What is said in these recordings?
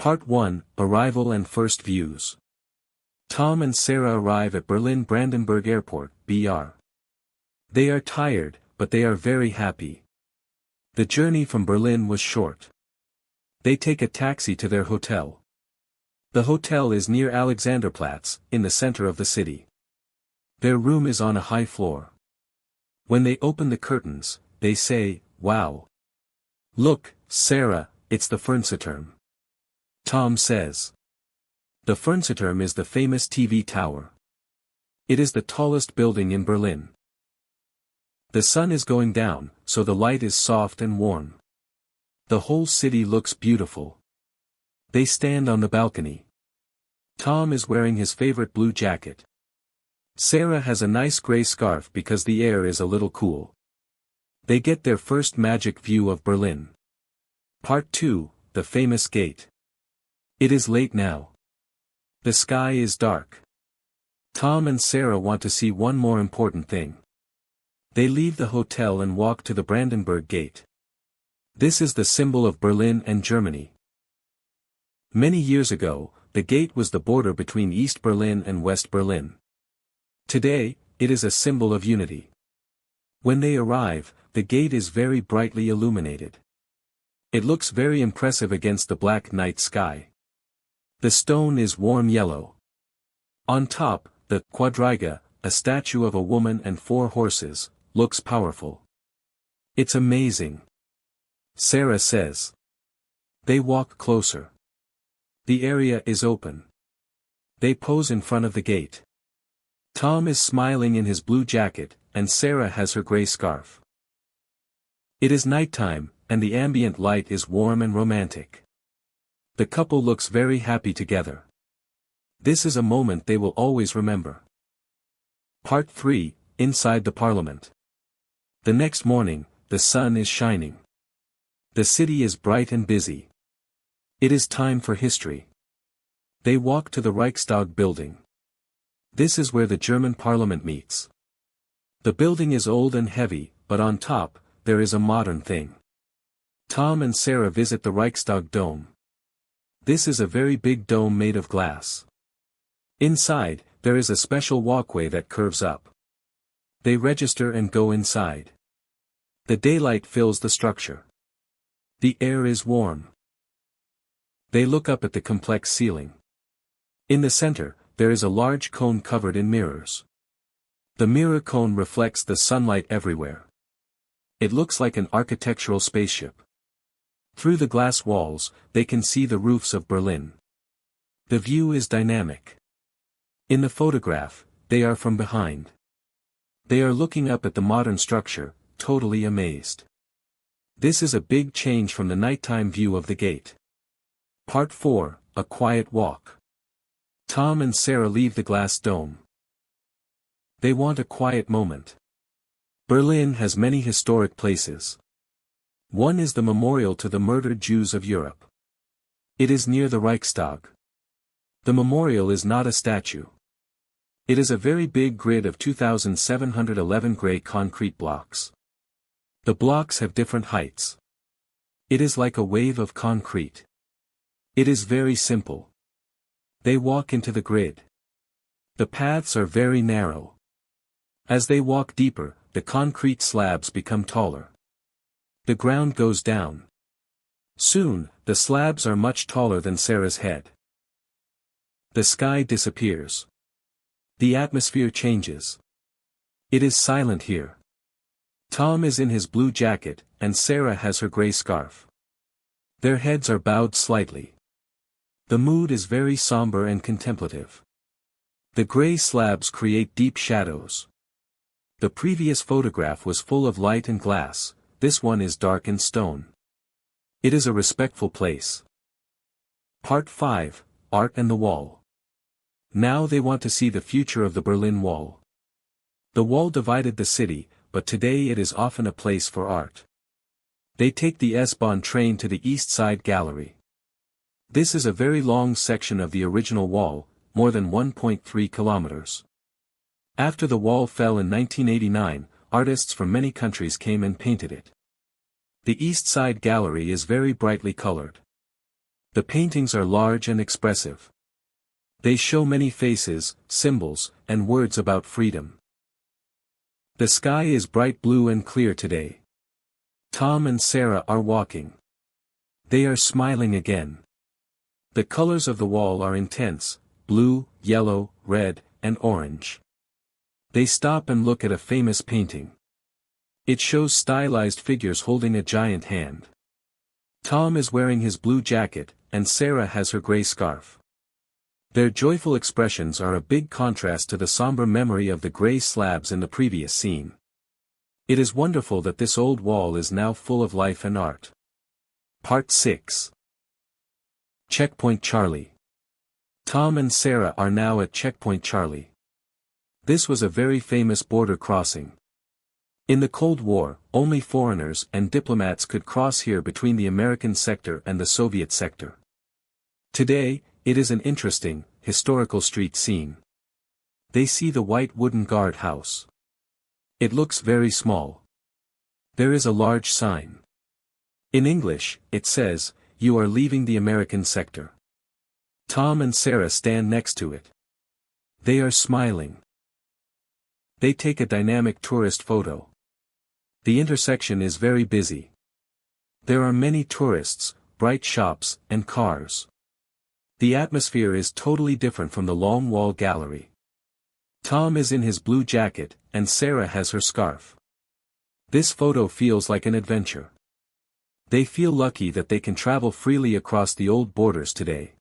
Part 1, Arrival and First Views. Tom and Sarah arrive at Berlin-Brandenburg Airport, BR. They are tired, but they are very happy. The journey from Berlin was short. They take a taxi to their hotel. The hotel is near Alexanderplatz, in the center of the city. Their room is on a high floor. When they open the curtains, they say, "Wow! Look, Sarah, it's the Fernsehturm." Tom says. The Fernsehturm is the famous TV tower. It is the tallest building in Berlin. The sun is going down, so the light is soft and warm. The whole city looks beautiful. They stand on the balcony. Tom is wearing his favorite blue jacket. Sarah has a nice gray scarf because the air is a little cool. They get their first magic view of Berlin. Part 2, the famous gate. It is late now. The sky is dark. Tom and Sarah want to see one more important thing. They leave the hotel and walk to the Brandenburg Gate. This is the symbol of Berlin and Germany. Many years ago, the gate was the border between East Berlin and West Berlin. Today, it is a symbol of unity. When they arrive, the gate is very brightly illuminated. It looks very impressive against the black night sky. The stone is warm yellow. On top, the Quadriga, a statue of a woman and 4 horses, looks powerful. It's amazing. Sarah says. They walk closer. The area is open. They pose in front of the gate. Tom is smiling in his blue jacket, and Sarah has her gray scarf. It is nighttime, and the ambient light is warm and romantic. The couple looks very happy together. This is a moment they will always remember. Part 3, Inside the Parliament. The next morning, the sun is shining. The city is bright and busy. It is time for history. They walk to the Reichstag building. This is where the German parliament meets. The building is old and heavy, but on top, there is a modern thing. Tom and Sarah visit the Reichstag dome. This is a very big dome made of glass. Inside, there is a special walkway that curves up. They register and go inside. The daylight fills the structure. The air is warm. They look up at the complex ceiling. In the center, there is a large cone covered in mirrors. The mirror cone reflects the sunlight everywhere. It looks like an architectural spaceship. Through the glass walls, they can see the roofs of Berlin. The view is dynamic. In the photograph, they are from behind. They are looking up at the modern structure, totally amazed. This is a big change from the nighttime view of the gate. Part 4, A Quiet Walk. Tom and Sarah leave the glass dome. They want a quiet moment. Berlin has many historic places. One is the memorial to the murdered Jews of Europe. It is near the Reichstag. The memorial is not a statue. It is a very big grid of 2,711 gray concrete blocks. The blocks have different heights. It is like a wave of concrete. It is very simple. They walk into the grid. The paths are very narrow. As they walk deeper, the concrete slabs become taller. The ground goes down. Soon, the slabs are much taller than Sarah's head. The sky disappears. The atmosphere changes. It is silent here. Tom is in his blue jacket, and Sarah has her gray scarf. Their heads are bowed slightly. The mood is very somber and contemplative. The gray slabs create deep shadows. The previous photograph was full of light and glass. This one is dark and stone. It is a respectful place. Part 5, Art and the Wall. Now they want to see the future of the Berlin Wall. The wall divided the city, but today it is often a place for art. They take the S-Bahn train to the East Side Gallery. This is a very long section of the original wall, more than 1.3 kilometers. After the wall fell in 1989, artists from many countries came and painted it. The East Side Gallery is very brightly colored. The paintings are large and expressive. They show many faces, symbols, and words about freedom. The sky is bright blue and clear today. Tom and Sarah are walking. They are smiling again. The colors of the wall are intense: blue, yellow, red, and orange. They stop and look at a famous painting. It shows stylized figures holding a giant hand. Tom is wearing his blue jacket, and Sarah has her gray scarf. Their joyful expressions are a big contrast to the somber memory of the gray slabs in the previous scene. It is wonderful that this old wall is now full of life and art. Part 6. Checkpoint Charlie. Tom and Sarah are now at Checkpoint Charlie. This was a very famous border crossing. In the Cold War, only foreigners and diplomats could cross here between the American sector and the Soviet sector. Today, it is an interesting, historical street scene. They see the white wooden guard house. It looks very small. There is a large sign. In English, it says, "You are leaving the American sector." Tom and Sarah stand next to it. They are smiling. They take a dynamic tourist photo. The intersection is very busy. There are many tourists, bright shops, and cars. The atmosphere is totally different from the long wall gallery. Tom is in his blue jacket, and Sarah has her scarf. This photo feels like an adventure. They feel lucky that they can travel freely across the old borders today.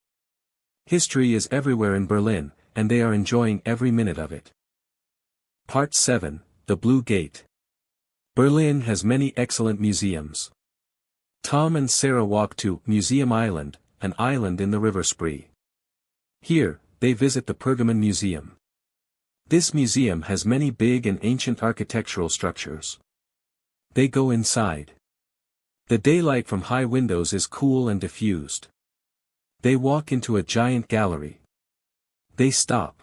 History is everywhere in Berlin, and they are enjoying every minute of it. Part 7, The Blue Gate. Berlin has many excellent museums. Tom and Sarah walk to Museum Island, an island in the River Spree. Here, they visit the Pergamon Museum. This museum has many big and ancient architectural structures. They go inside. The daylight from high windows is cool and diffused. They walk into a giant gallery. They stop.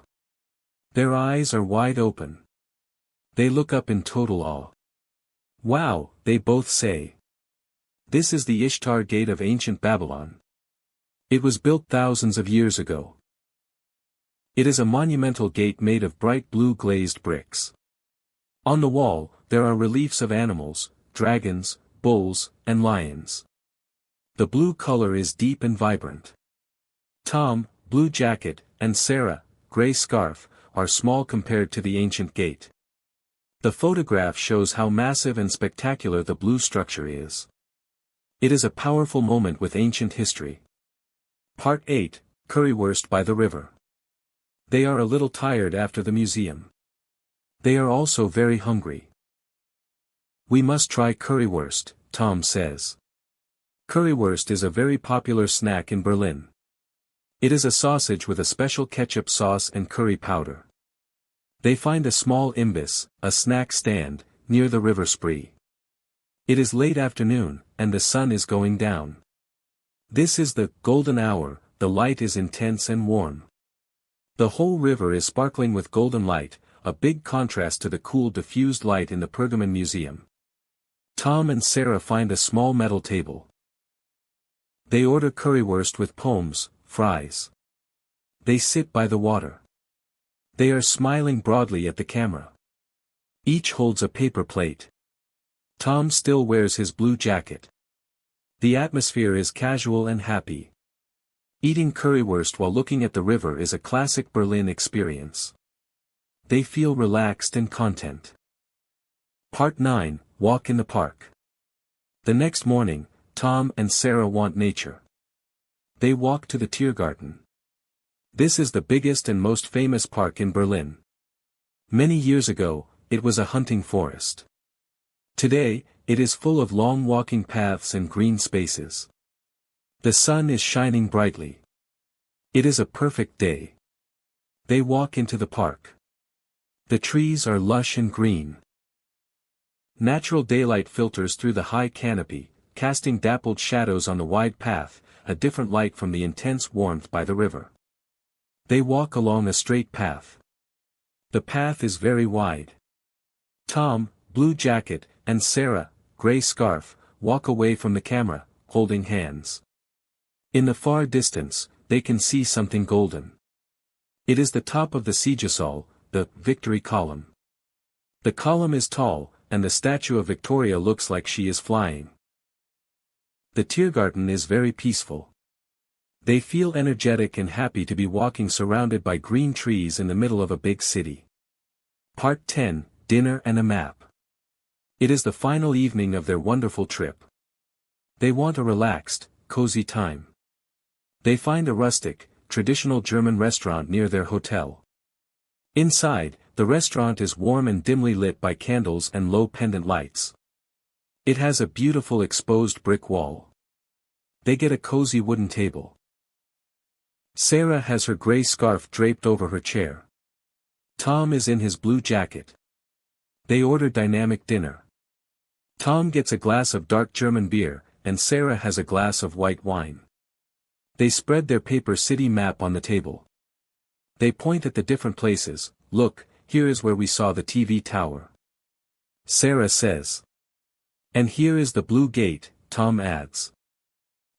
Their eyes are wide open. They look up in total awe. "Wow," they both say. This is the Ishtar Gate of ancient Babylon. It was built thousands of years ago. It is a monumental gate made of bright blue glazed bricks. On the wall, there are reliefs of animals, dragons, bulls, and lions. The blue color is deep and vibrant. Tom, blue jacket, and Sarah, gray scarf, are small compared to the ancient gate. The photograph shows how massive and spectacular the blue structure is. It is a powerful moment with ancient history. Part 8, Currywurst by the River. They are a little tired after the museum. They are also very hungry. "We must try currywurst," Tom says. Currywurst is a very popular snack in Berlin. It is a sausage with a special ketchup sauce and curry powder. They find a small imbiss, a snack stand, near the River Spree. It is late afternoon, and the sun is going down. This is the golden hour, the light is intense and warm. The whole river is sparkling with golden light, a big contrast to the cool diffused light in the Pergamon Museum. Tom and Sarah find a small metal table. They order currywurst with pommes, fries. They sit by the water. They are smiling broadly at the camera. Each holds a paper plate. Tom still wears his blue jacket. The atmosphere is casual and happy. Eating currywurst while looking at the river is a classic Berlin experience. They feel relaxed and content. Part 9, Walk in the Park. The next morning, Tom and Sarah want nature. They walk to the Tiergarten. This is the biggest and most famous park in Berlin. Many years ago, it was a hunting forest. Today, it is full of long walking paths and green spaces. The sun is shining brightly. It is a perfect day. They walk into the park. The trees are lush and green. Natural daylight filters through the high canopy, casting dappled shadows on the wide path, a different light from the intense warmth by the river. They walk along a straight path. The path is very wide. Tom, blue jacket, and Sarah, gray scarf, walk away from the camera, holding hands. In the far distance, they can see something golden. It is the top of the Siegessäule, the Victory Column. The column is tall, and the statue of Victoria looks like she is flying. The Tiergarten is very peaceful. They feel energetic and happy to be walking surrounded by green trees in the middle of a big city. Part 10, Dinner and a Map. It is the final evening of their wonderful trip. They want a relaxed, cozy time. They find a rustic, traditional German restaurant near their hotel. Inside, the restaurant is warm and dimly lit by candles and low pendant lights. It has a beautiful exposed brick wall. They get a cozy wooden table. Sarah has her gray scarf draped over her chair. Tom is in his blue jacket. They order dynamic dinner. Tom gets a glass of dark German beer, and Sarah has a glass of white wine. They spread their paper city map on the table. They point at the different places. Look, here is where we saw the TV tower. Sarah says. And here is the blue gate, Tom adds.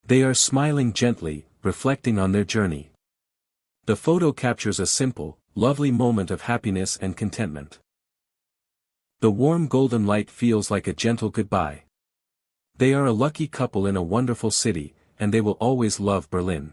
They are smiling gently, reflecting on their journey. The photo captures a simple, lovely moment of happiness and contentment. The warm golden light feels like a gentle goodbye. They are a lucky couple in a wonderful city, and they will always love Berlin.